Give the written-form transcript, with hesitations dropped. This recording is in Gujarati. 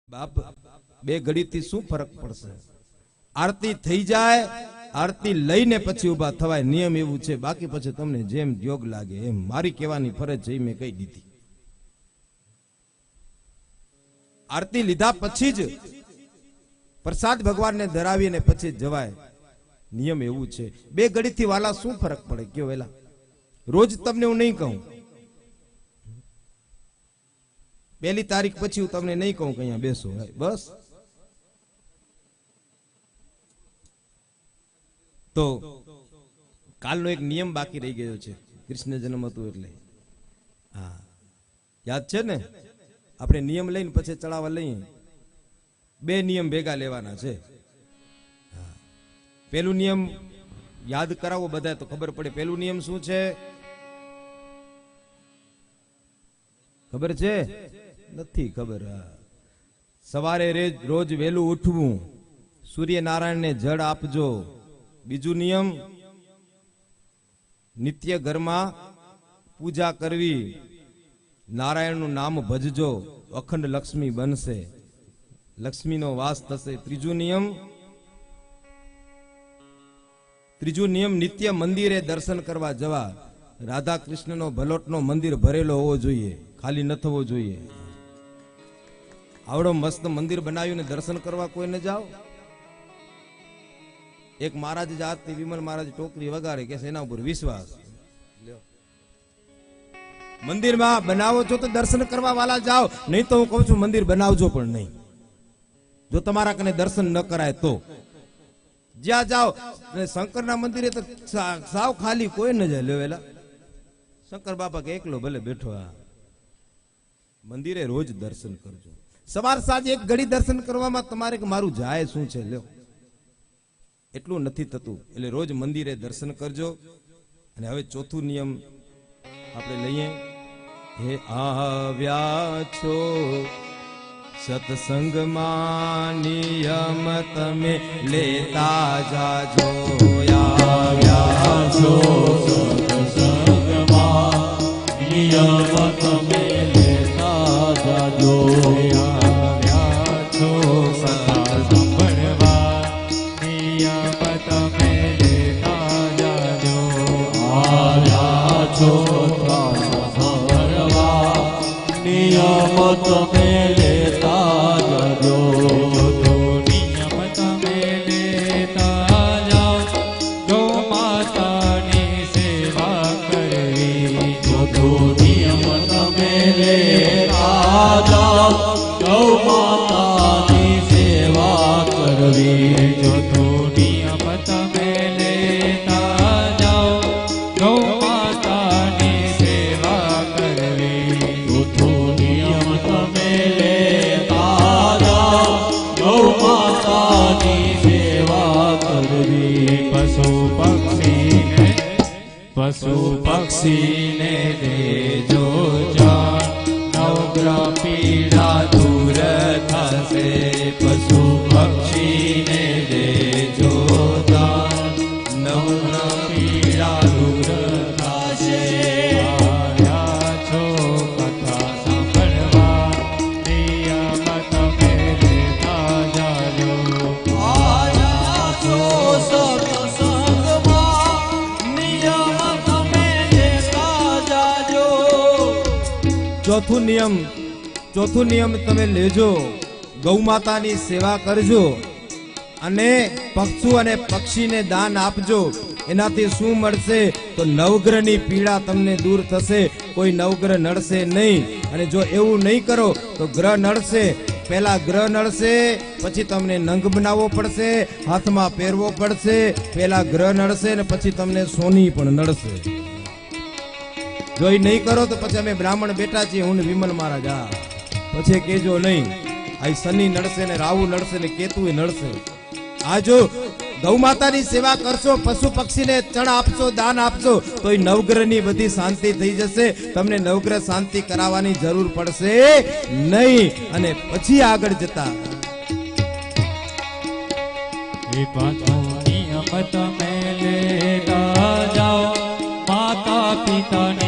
બાપ બે ઘડીથી શું ફરક પડશે? આરતી થઈ જાય, આરતી લઈને પછી ઉભા થવાય, નિયમ એવું છે. બાકી પછી તમને જેમ યોગ લાગે એમ. મારી કહેવાની ફરજ છે મેં કહી દીધી. આરતી લીધા પછી જ પ્રસાદ ભગવાનને ધરાવીને પછી જવાય. નિયમ એવું છે. બે ઘડીથી વાલા શું ફરક પડે કયો વેલા? રોજ તમને હું નહીં કહું, પહેલી તારીખ પછી હું તમને નહીં કહું કે અહીંયા બેસો, બસ. તો કાલનો એક નિયમ બાકી રહી ગયો છે. કૃષ્ણ જન્મ હતું એટલે, હા યાદ છે ને? આપણે નિયમ લઈને પછી ચડાવવા લઈએ. બે નિયમ ભેગા લેવાના છે. પેલું નિયમ યાદ કરાવો બધા તો ખબર પડે. પેલું નિયમ શું છે ખબર છે? નથી ખબર. સવારે રોજ વહેલું ઉઠવું, સૂર્યનારાયણને જળ આપજો. બીજું નિયમ, નિત્ય ઘરમાં પૂજા કરવી, નારાયણનું નામ ભજજો, અખંડ લક્ષ્મી બનશે, લક્ષ્મીનો વાસ થશે. ત્રીજું નિયમ નિત્ય મંદિરે દર્શન કરવા જવા. રાધા કૃષ્ણનો ભલોટનો મંદિર ભરેલો હોવો જોઈએ, ખાલી ન થવો જોઈએ. આવડો મસ્ત મંદિર બનાવ્યું ને દર્શન કરવા કોઈ ન જાઓ? એક મહારાજ જાતથી વિમલ મહારાજ ટોકરી વગાડે કે એના ઉપર વિશ્વાસ. મંદિરમાં બનાવો છો તો દર્શન કરવા વાલા જાઓ, નહીં તો હું કહું છું મંદિર બનાવજો પણ નહીં. જો તમારા કને દર્શન ન કરાય તો જ્યાં જાઓ. શંકરના મંદિરે તો સાવ ખાલી, કોઈ ન જાય. લેવેલા શંકર બાપા કે એકલો ભલે બેઠો. મંદિરે રોજ દર્શન કરજો. સવાર સાંજે એક ઘડી દર્શન કરવામાં તમારે કે મારું જાય શું છે? લ્યો, એટલું નથી થતું. એટલે રોજ મંદિરે દર્શન કરજો. અને હવે ચોથું નિયમ આપણે લઈએ. હે આવ્યા છો સત્સંગમાં, નિયમ તમે લેતા જાજો. આવ્યા છો સત્સંગમાં, નિયમ તમે લેતા જાજો. આવ્યા છો કથા સાંભળવા, નિયમ તમે લેતા જાજો. આવ્યા છો કથા સાંભળવા, નિયમ તમે લેતા જાજો. નિયમ તમે લેતા જાઓ, ગૌ માતાની સેવા કરવી. નિયમ તમે લેતા જાઓ, ગૌ માતાની સેવા કરવી. નિયમ તમે લેતા જાઓ, ગૌ માતાની સેવા કરવી. નિયમ તમે લેતા જાઓ, ગૌ માતાની સેવા કરવી. પશુ પક્ષીને દેજો જાણ, નવગ્રહ પીડા દૂર થશે. પશુ પક્ષીને દેજો દાન, નવગ્રહ પીડા દૂર થશે. આવ્યા છો કથા સાંભળવા, નિયમ તમે લેતા જાજો. આવ્યા છો સત્સંગમાં, નિયમ તમે લેતા જાજો. ચોથું નિયમ તમે લેજો, ગૌ માતાની સેવા કરજો અને પક્ષુ અને પક્ષીને દાન આપજો. એનાથી શું મળશે? તો નવગ્રહની પીડા તમને દૂર થશે. કોઈ નવગ્રહ નડશે નહીં. અને જો એવું નહીં કરો તો ગ્રહ નડશે. પહેલા ગ્રહ નડશે, પછી તમને નંગ બનાવવો પડશે, હાથમાં પહેરવો પડશે. પહેલા ગ્રહ નડશે ને પછી તમને સોની પણ નડશે. જો એ નહીં કરો તો પછી અમે બ્રાહ્મણ બેઠા છીએ, હું વિમલ મહારાજ. પછી કેજો નહીં. આ શનિ નડશે ને રાહુ નડશે ને કેતુ નડશે. આ જો ગૌ માતાની સેવા કરશો, પશુ પક્ષીને ચણ આપશો, દાન આપશો, તો એ નવગ્રહની બધી શાંતિ થઈ જશે. તમને નવગ્રહ શાંતિ કરાવવાની જરૂર પડશે નહીં. અને પછી આગળ જતા નિયમ તમે લેતા જાઓ, માતા પિતાને